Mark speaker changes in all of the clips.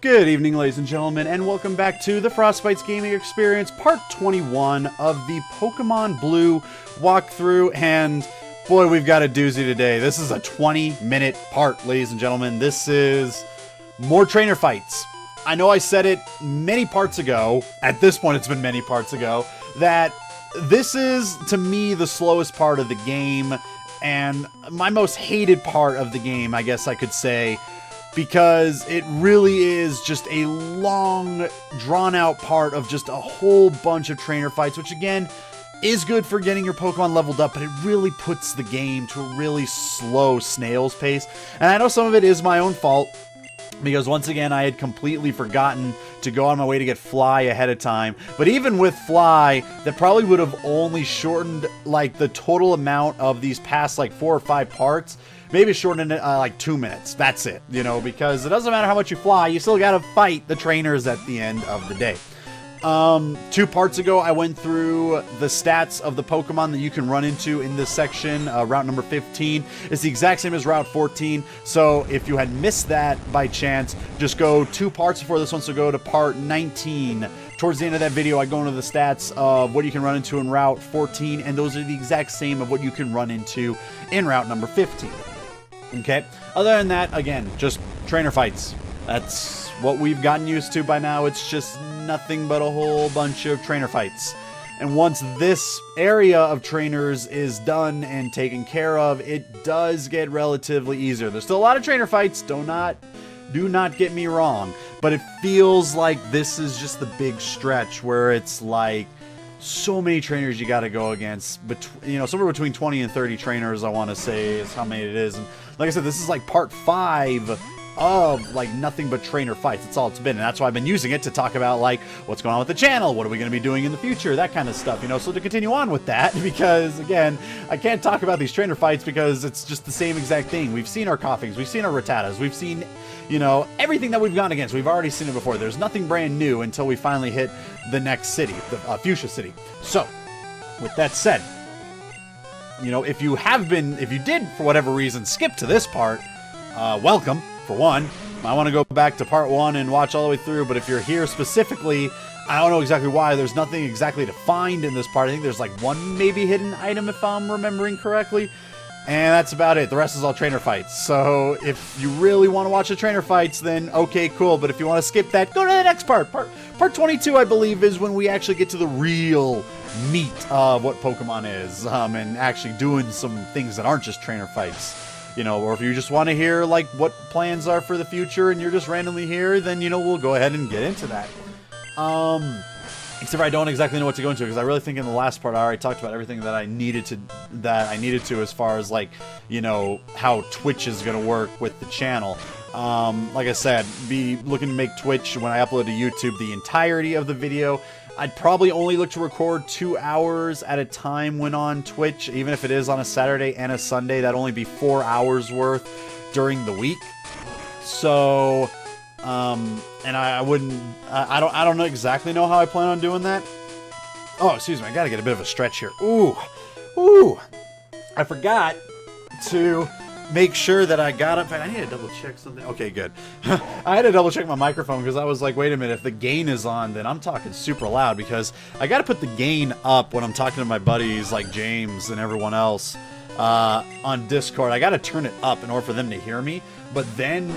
Speaker 1: Good evening, ladies and gentlemen, and welcome back to the FrostBytez Gaming Experience, Part 21 of the Pokemon Blue walkthrough, and boy, we've got a doozy today. This is a 20-minute part, ladies and gentlemen. This is more trainer fights. I know I said it many parts ago, at this point it's been many parts ago, that this is, to me, the slowest part of the game, and my most hated part of the game, I guess I could say, because it really is just a long, drawn-out part of just a whole bunch of trainer fights, which again, is good for getting your Pokemon leveled up, but it really puts the game to a really slow snail's pace. And I know some of it is my own fault, because once again, I had completely forgotten to go on my way to get Fly ahead of time. But even with Fly, that probably would have only shortened, like, the total amount of these past, like, 4 or 5 parts. Maybe shortened it, like, 2 minutes. That's it, you know, because it doesn't matter how much you fly, you still gotta fight the trainers at the end of the day. 2 parts ago, I went through the stats of the Pokemon that you can run into in this section. Route number 15 is the exact same as Route 14, so if you had missed that by chance, just go 2 parts before this one, so go to Part 19. Towards the end of that video, I go into the stats of what you can run into in Route 14, and those are the exact same of what you can run into in Route number 15. Okay, other than that, again, just trainer fights. That's what we've gotten used to by now. It's just nothing but a whole bunch of trainer fights. And once this area of trainers is done and taken care of, it does get relatively easier. There's still a lot of trainer fights, do not get me wrong, but it feels like this is just the big stretch where it's like so many trainers you got to go against, you know, somewhere between 20 and 30 trainers, I want to say, is how many it is. And like I said, this is like part 5 of like nothing but trainer fights. That's all it's been, and that's why I've been using it to talk about like what's going on with the channel, what are we going to be doing in the future, that kind of stuff, you know. So to continue on with that, because again, I can't talk about these trainer fights because it's just the same exact thing. We've seen our Coughings, we've seen our Rattatas, we've seen, you know, everything that we've gone against. We've already seen it before. There's nothing brand new until we finally hit the next city, the Fuchsia City. So with that said, you know, if you did for whatever reason skip to this part, welcome. For one, I want to go back to part 1 and watch all the way through, but if you're here specifically, I don't know exactly why. There's nothing exactly to find in this part. I think there's like one maybe hidden item if I'm remembering correctly, and that's about it. The rest is all trainer fights. So if you really want to watch the trainer fights, then okay, cool, but if you want to skip that, go to the next part. Part 22, I believe, is when we actually get to the real meat of what Pokemon is, and actually doing some things that aren't just trainer fights. You know, or if you just want to hear, like, what plans are for the future and you're just randomly here, then, you know, we'll go ahead and get into that. Except for I don't exactly know what to go into, because I really think in the last part I already talked about everything that I needed to as far as, like, you know, how Twitch is going to work with the channel. Like I said, be looking to make Twitch, when I upload to YouTube, the entirety of the video. I'd probably only look to record 2 hours at a time when on Twitch, even if it is on a Saturday and a Sunday. That'd only be 4 hours worth during the week. So, and I don't know exactly how I plan on doing that. Oh, excuse me, I gotta get a bit of a stretch here. Ooh, I forgot to make sure that I got up. In fact, I need to double check something. Okay, good. I had to double check my microphone because I was like, wait a minute, if the gain is on, then I'm talking super loud, because I got to put the gain up when I'm talking to my buddies like James and everyone else on Discord. I got to turn it up in order for them to hear me. But then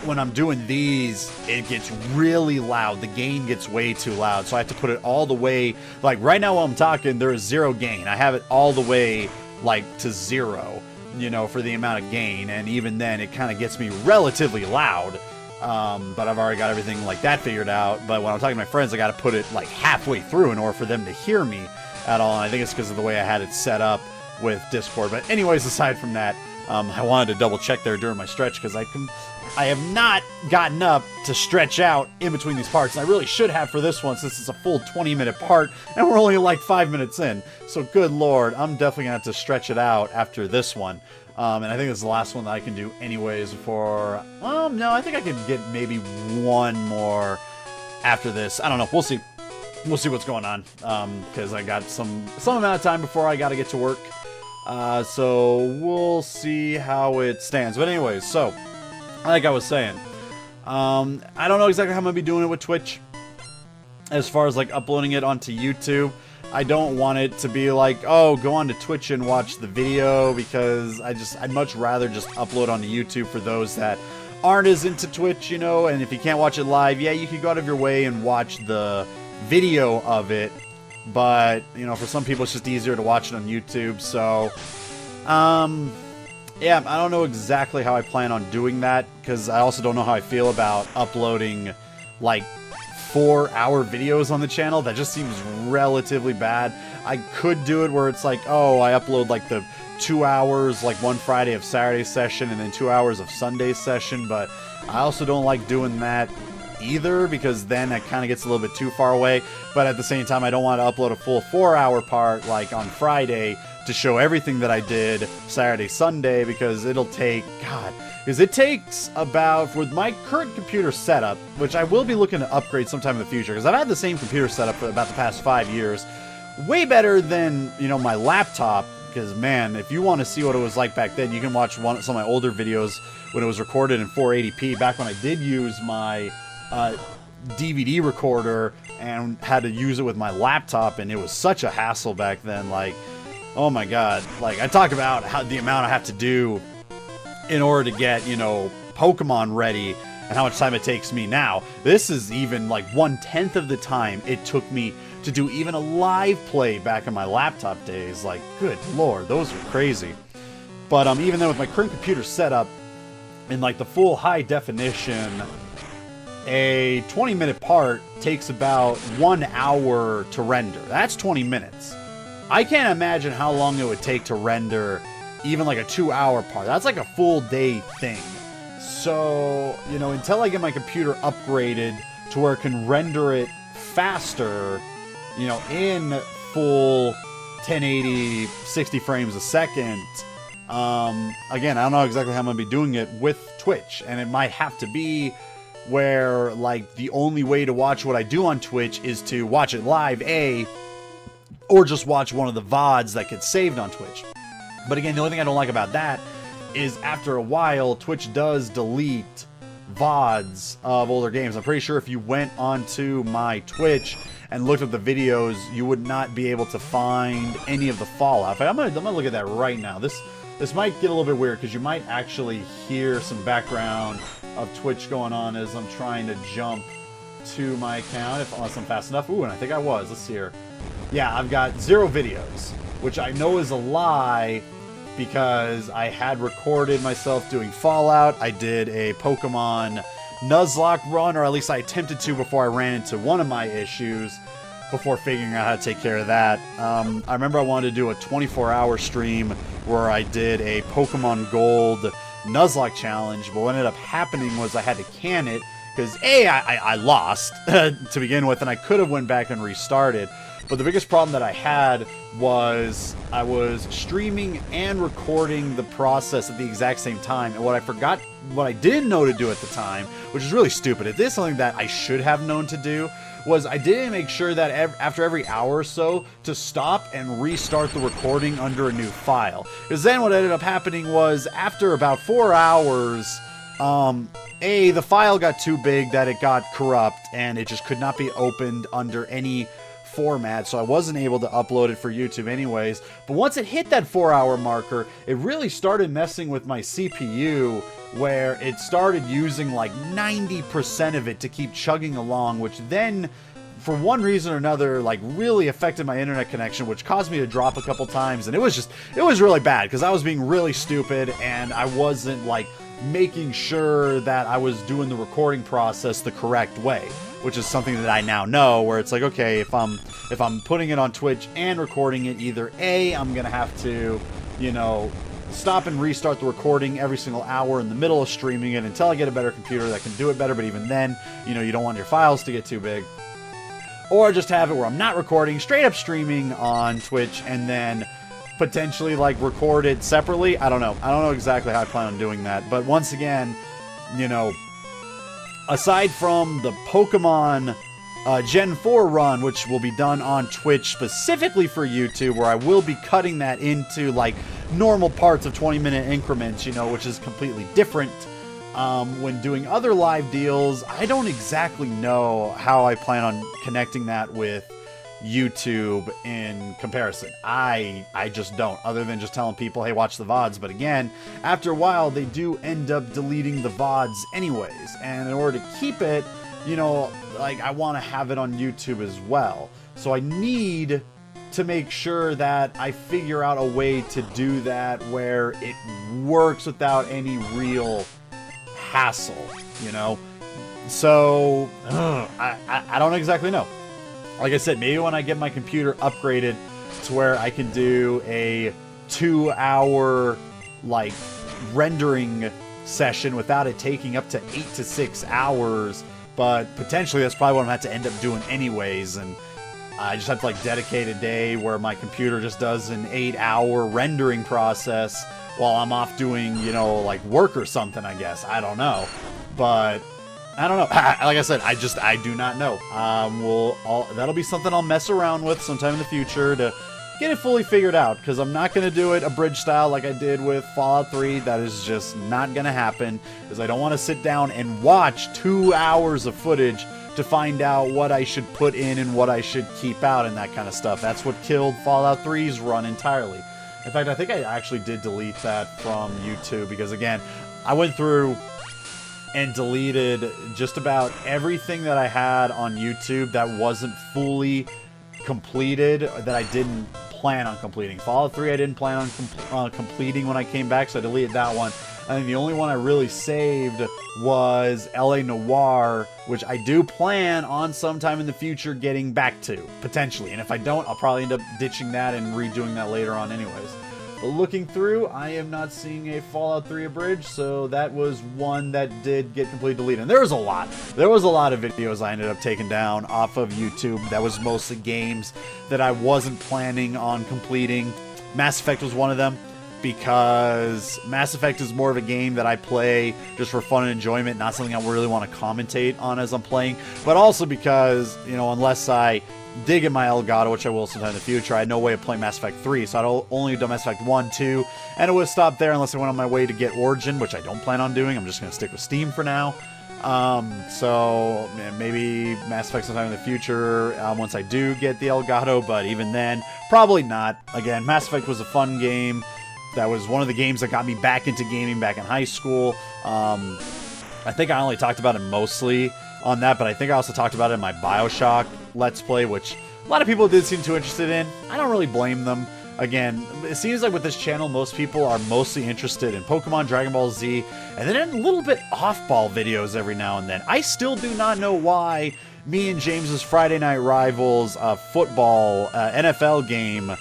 Speaker 1: when I'm doing these, it gets really loud. The gain gets way too loud. So I have to put it all the way, like right now while I'm talking, there is 0 gain. I have it all the way like to 0. You know, for the amount of gain, and even then it kind of gets me relatively loud, but I've already got everything like that figured out. But when I'm talking to my friends, I got to put it like halfway through in order for them to hear me at all, and I think it's because of the way I had it set up with Discord. But anyways, aside from that, I wanted to double check there during my stretch, because I have not gotten up to stretch out in between these parts, and I really should have for this one, since it's a full 20-minute part, and we're only like 5 minutes in. So good lord, I'm definitely gonna have to stretch it out after this one. And I think it's the last one that I can do anyways before... no, I think I could get maybe one more after this. I don't know, we'll see. We'll see what's going on, because I got some amount of time before I gotta get to work. So we'll see how it stands. But anyways, so like I was saying, I don't know exactly how I'm going to be doing it with Twitch. As far as like uploading it onto YouTube. I don't want it to be like, oh, go on to Twitch and watch the video, because I'd much rather just upload onto YouTube for those that aren't as into Twitch, you know, and if you can't watch it live, yeah, you could go out of your way and watch the video of it, but, you know, for some people it's just easier to watch it on YouTube, so, yeah, I don't know exactly how I plan on doing that, because I also don't know how I feel about uploading, like, 4-hour videos on the channel. That just seems relatively bad. I could do it where it's like, oh, I upload like the 2 hours, like one Friday of Saturday session and then 2 hours of Sunday session, but I also don't like doing that either, because then it kind of gets a little bit too far away. But at the same time, I don't want to upload a full 4-hour part like on Friday to show everything that I did Saturday, Sunday, because it'll take, God, because it takes about, with my current computer setup, which I will be looking to upgrade sometime in the future, because I've had the same computer setup for about the past 5 years, way better than, you know, my laptop, because, man, if you want to see what it was like back then, you can watch some of my older videos when it was recorded in 480p, back when I did use my DVD recorder and had to use it with my laptop, and it was such a hassle back then, like, oh my god, like, I talk about how the amount I have to do in order to get, you know, Pokemon ready, and how much time it takes me now. This is even like 1/10 of the time it took me to do even a live play back in my laptop days. Like, good lord, those were crazy. But even then, with my current computer setup in like the full high definition, a 20-minute part takes about 1 hour to render. That's 20 minutes. I can't imagine how long it would take to render even like a 2-hour part. That's like a full day thing. So, you know, until I get my computer upgraded to where it can render it faster, you know, in full 1080, 60 frames a second, again, I don't know exactly how I'm going to be doing it with Twitch. And it might have to be where, like, the only way to watch what I do on Twitch is to watch it live, or just watch one of the VODs that gets saved on Twitch. But again, the only thing I don't like about that is after a while, Twitch does delete VODs of older games. I'm pretty sure if you went onto my Twitch and looked at the videos, you would not be able to find any of the Fallout. I'm gonna look at that right now. This might get a little bit weird, because you might actually hear some background of Twitch going on as I'm trying to jump to my account, unless I'm fast enough. Ooh, and I think I was. Let's see here. Yeah, I've got 0 videos, which I know is a lie, because I had recorded myself doing Fallout. I did a Pokemon Nuzlocke run, or at least I attempted to before I ran into one of my issues, before figuring out how to take care of that. I remember I wanted to do a 24-hour stream where I did a Pokemon Gold Nuzlocke challenge, but what ended up happening was I had to can it, because I lost to begin with, and I could have went back and restarted. But the biggest problem that I had was I was streaming and recording the process at the exact same time. And what I didn't know to do at the time, which is really stupid, it is something that I should have known to do, was I didn't make sure that after every hour or so to stop and restart the recording under a new file. Because then what ended up happening was, after about 4 hours, the file got too big that it got corrupt, and it just could not be opened under any format, so I wasn't able to upload it for YouTube anyways. But once it hit that 4-hour marker, it really started messing with my CPU, where it started using like 90% of it to keep chugging along, which then, for one reason or another, like really affected my internet connection, which caused me to drop a couple times. And it was really bad, because I was being really stupid, and I wasn't like making sure that I was doing the recording process the correct way, which is something that I now know, where it's like, okay, if I'm putting it on Twitch and recording it, either I'm gonna have to, you know, stop and restart the recording every single hour in the middle of streaming it until I get a better computer that can do it better, but even then, you know, you don't want your files to get too big. Or just have it where I'm not recording, straight up streaming on Twitch, and then potentially like record it separately. I don't know exactly how I plan on doing that. But once again, you know, aside from the Pokemon Gen 4 run, which will be done on Twitch specifically for YouTube, where I will be cutting that into like normal parts of 20-minute increments, you know, which is completely different. when doing other live deals, I don't exactly know how I plan on connecting that with YouTube in comparison. I just don't, other than just telling people, hey, watch the VODs. But again, after a while, they do end up deleting the VODs anyways. And in order to keep it, you know, like, I want to have it on YouTube as well. So I need to make sure that I figure out a way to do that where it works without any real hassle, you know? So, I don't exactly know. Like I said, maybe when I get my computer upgraded to where I can do a 2-hour, like, rendering session without it taking up to 8 to 6 hours, but potentially that's probably what I'm going to have to end up doing anyways, and I just have to, like, dedicate a day where my computer just does an 8-hour rendering process while I'm off doing, you know, like, work or something, I guess. I don't know. But I don't know. Like I said, I do not know. That'll be something I'll mess around with sometime in the future to get it fully figured out, because I'm not going to do it abridged style like I did with Fallout 3. That is just not going to happen, because I don't want to sit down and watch 2 hours of footage to find out what I should put in and what I should keep out and that kind of stuff. That's what killed Fallout 3's run entirely. In fact, I think I actually did delete that from YouTube, because again, I went through and deleted just about everything that I had on YouTube that wasn't fully completed, that I didn't plan on completing. Fallout 3 I didn't plan on completing when I came back, so I deleted that one. I think the only one I really saved was LA Noire, which I do plan on sometime in the future getting back to, potentially. And if I don't, I'll probably end up ditching that and redoing that later on anyways. But looking through, I am not seeing a Fallout 3 abridged, so that was one that did get completely deleted. And there was a lot. There was a lot of videos I ended up taking down off of YouTube. That was mostly games that I wasn't planning on completing. Mass Effect was one of them, because Mass Effect is more of a game that I play just for fun and enjoyment, not something I really want to commentate on as I'm playing. But also because, you know, unless I dig in my Elgato, which I will sometime in the future, I had no way of playing Mass Effect 3, so I'd only done Mass Effect 1, 2, and it would have stopped there unless I went on my way to get Origin, which I don't plan on doing. I'm just going to stick with Steam for now. So maybe Mass Effect sometime in the future once I do get the Elgato, but even then, probably not. Again, Mass Effect was a fun game. That was one of the games that got me back into gaming back in high school. I think I only talked about it mostly on that, but I think I also talked about it in my BioShock Let's Play, which a lot of people did seem too interested in. I don't really blame them. Again, it seems like with this channel, most people are mostly interested in Pokemon, Dragon Ball Z, and then in a little bit off-ball videos every now and then. I still do not know why me and James's Friday Night Rivals football NFL game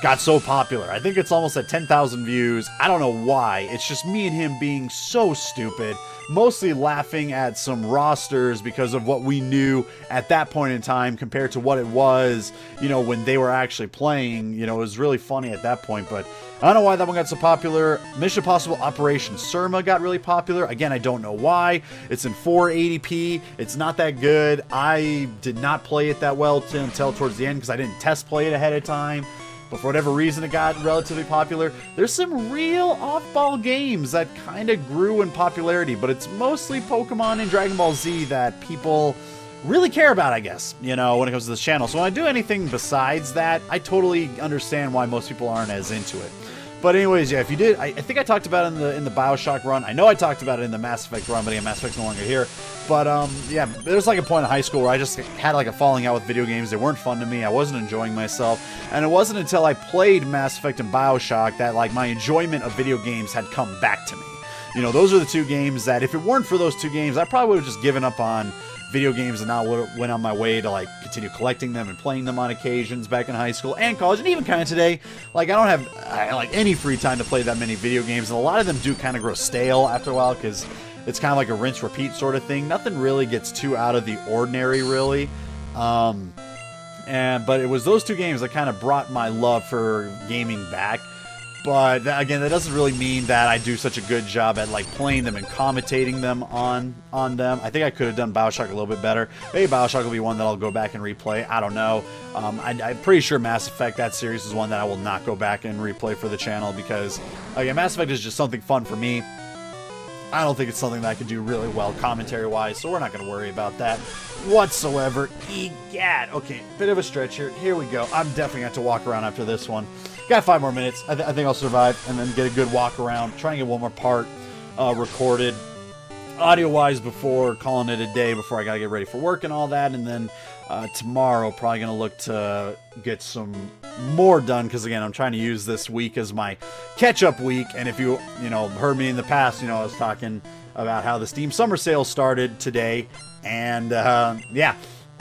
Speaker 1: got so popular. I think it's almost at 10,000 views. I don't know why. It's just me and him being so stupid, mostly laughing at some rosters because of what we knew at that point in time compared to what it was, you know, when they were actually playing. You know, it was really funny at that point, but I don't know why that one got so popular. Mission Impossible Operation Surma got really popular. Again, I don't know why. It's in 480p. It's not that good. I did not play it that well until towards the end because I didn't test play it ahead of time. But for whatever reason, it got relatively popular. There's some real off-ball games that kind of grew in popularity, but it's mostly Pokemon and Dragon Ball Z that people really care about, I guess, you know, when it comes to this channel. So when I do anything besides that, I totally understand why most people aren't as into it. But anyways, yeah, if you did, I think I talked about it in the BioShock run. I know I talked about it in the Mass Effect run, but again, Mass Effect's no longer here. But yeah, there's like a point in high school where I just had like a falling out with video games. They weren't fun to me. I wasn't enjoying myself. And it wasn't until I played Mass Effect and BioShock that like my enjoyment of video games had come back to me. You know, those are the two games that if it weren't for those two games, I probably would have just given up on video games and not went on my way to like continue collecting them and playing them on occasions back in high school and college, and even kind of today. Like, I don't have like any free time to play that many video games, and a lot of them do kind of grow stale after a while because it's kind of like a rinse repeat sort of thing. Nothing really gets too out of the ordinary, really. But it was those two games that kind of brought my love for gaming back. But again, that doesn't really mean that I do such a good job at like playing them and commentating them on them. I think I could have done BioShock a little bit better. Maybe BioShock will be one that I'll go back and replay. I don't know. I'm pretty sure Mass Effect, that series, is one that I will not go back and replay for the channel because, again, Mass Effect is just something fun for me. I don't think it's something that I could do really well commentary-wise, so we're not going to worry about that whatsoever. Egad. Okay, bit of a stretch here. Here we go. I'm definitely going to have to walk around after this one. Got 5 more minutes. I think I'll survive and then get a good walk around. Try and get one more part recorded audio-wise before calling it a day, before I got to get ready for work and all that. And then tomorrow, probably going to look to get some more done, because again, I'm trying to use this week as my catch-up week. And if you heard me in the past, I was talking about how the Steam Summer Sale started today, and yeah,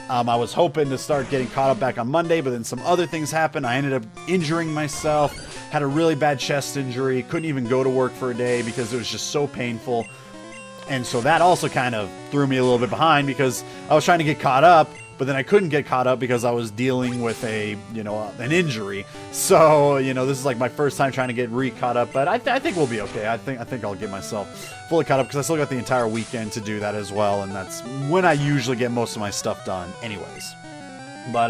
Speaker 1: I was hoping to start getting caught up back on Monday, but then some other things happened. I ended up injuring myself, had a really bad chest injury, couldn't even go to work for a day because it was just so painful. And so that also kind of threw me a little bit behind, because I was trying to get caught up, but then I couldn't get caught up because I was dealing with an injury. So, this is like my first time trying to get caught up, but I think we'll be okay. I think I'll get myself fully caught up, because I still got the entire weekend to do that as well, and that's when I usually get most of my stuff done anyways. But,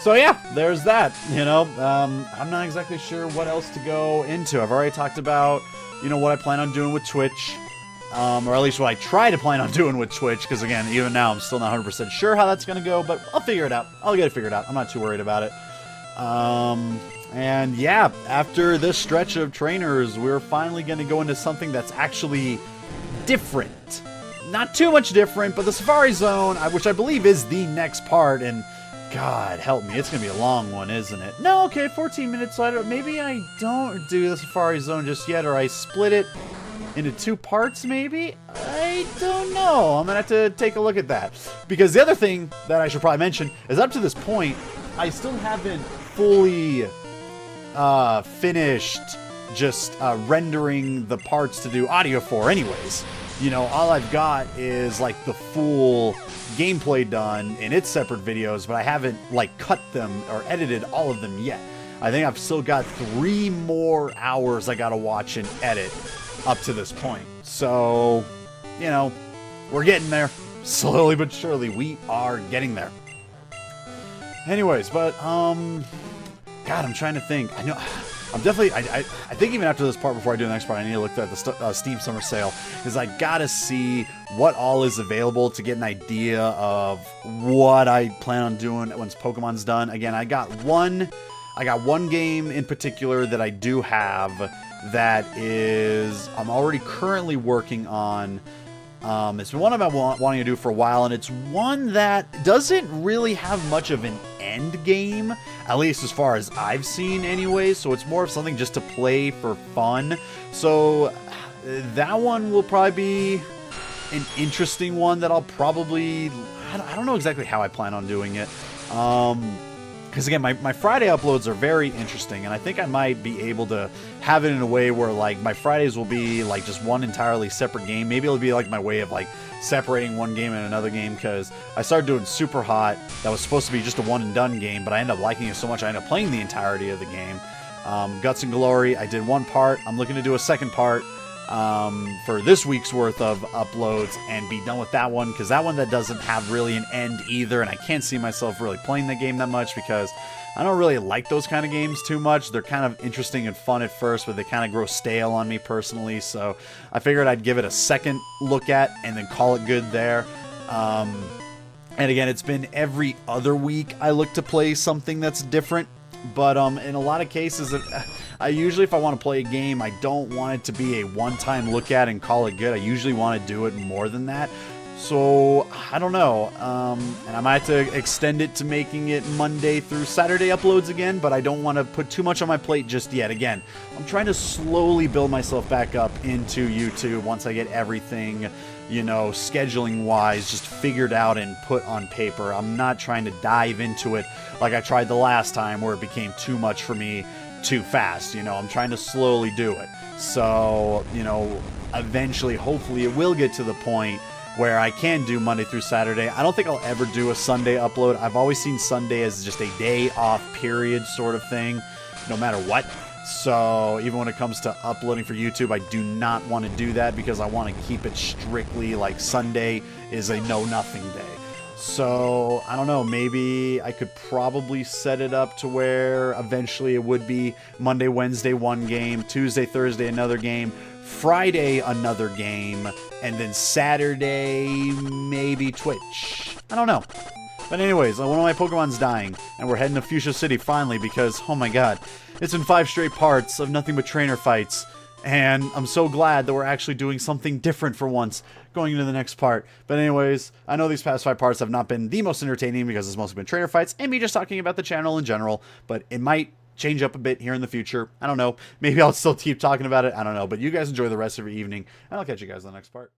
Speaker 1: so yeah, there's that, I'm not exactly sure what else to go into. I've already talked about, what I plan on doing with Twitch. Or at least what I try to plan on doing with Twitch, because again, even now, I'm still not 100% sure how that's going to go, but I'll figure it out. I'll get it figured out. I'm not too worried about it. And yeah, after this stretch of trainers, we're finally going to go into something that's actually different. Not too much different, but the Safari Zone, which I believe is the next part, and God help me, it's going to be a long one, isn't it? No, okay, 14 minutes later. Maybe I don't do the Safari Zone just yet, or I split it into 2 parts, maybe? I don't know. I'm gonna have to take a look at that. Because the other thing that I should probably mention is, up to this point, I still haven't fully finished just rendering the parts to do audio for anyways. All I've got is like the full gameplay done in its separate videos, but I haven't like cut them or edited all of them yet. I think I've still got 3 more hours I gotta watch and edit up to this point. So, we're getting there. Slowly but surely, we are getting there. Anyways, but, God, I'm trying to think. I know, I'm definitely, I think even after this part, before I do the next part, I need to look at the Steam Summer Sale, because I gotta see what all is available to get an idea of what I plan on doing once Pokemon's done. Again, I got one game in particular that I do have that is, I'm already currently working on. It's been one I've been wanting to do for a while, and it's one that doesn't really have much of an end game, at least as far as I've seen anyway, so it's more of something just to play for fun. So that one will probably be an interesting one that I'll probably, I don't know exactly how I plan on doing it. Because again, my Friday uploads are very interesting, and I think I might be able to have it in a way where like my Fridays will be like just one entirely separate game. Maybe it'll be like my way of like separating one game and another game, because I started doing Super Hot. That was supposed to be just a one and done game, but I ended up liking it so much I ended up playing the entirety of the game. Guts and Glory, I did 1 part. I'm looking to do a 2nd part for this week's worth of uploads and be done with that one, because that one that doesn't have really an end either, and I can't see myself really playing the game that much, because I don't really like those kind of games too much. They're kind of interesting and fun at first, but they kind of grow stale on me personally, so I figured I'd give it a 2nd look at and then call it good there. And again, it's been every other week I look to play something that's different. But in a lot of cases, I usually, if I want to play a game, I don't want it to be a one-time look at and call it good. I usually want to do it more than that. So, I don't know. And I might have to extend it to making it Monday through Saturday uploads again, but I don't want to put too much on my plate just yet. Again, I'm trying to slowly build myself back up into YouTube once I get everything, scheduling-wise, just figured out and put on paper. I'm not trying to dive into it like I tried the last time, where it became too much for me too fast. I'm trying to slowly do it. So, eventually, hopefully, it will get to the point where I can do Monday through Saturday. I don't think I'll ever do a Sunday upload. I've always seen Sunday as just a day off period sort of thing, no matter what. So even when it comes to uploading for YouTube, I do not want to do that, because I want to keep it strictly like Sunday is a know-nothing day. So, I don't know, maybe I could probably set it up to where eventually it would be Monday, Wednesday, one game, Tuesday, Thursday, another game, Friday, another game. And then Saturday, maybe Twitch. I don't know. But anyways, one of my Pokemon's dying, and we're heading to Fuchsia City finally because, oh my god, it's been 5 straight parts of nothing but trainer fights, and I'm so glad that we're actually doing something different for once going into the next part. But anyways, I know these past 5 parts have not been the most entertaining because it's mostly been trainer fights and me just talking about the channel in general, but it might change up a bit here in the future. I don't know. Maybe I'll still keep talking about it. I don't know. But you guys enjoy the rest of your evening, and I'll catch you guys in the next part.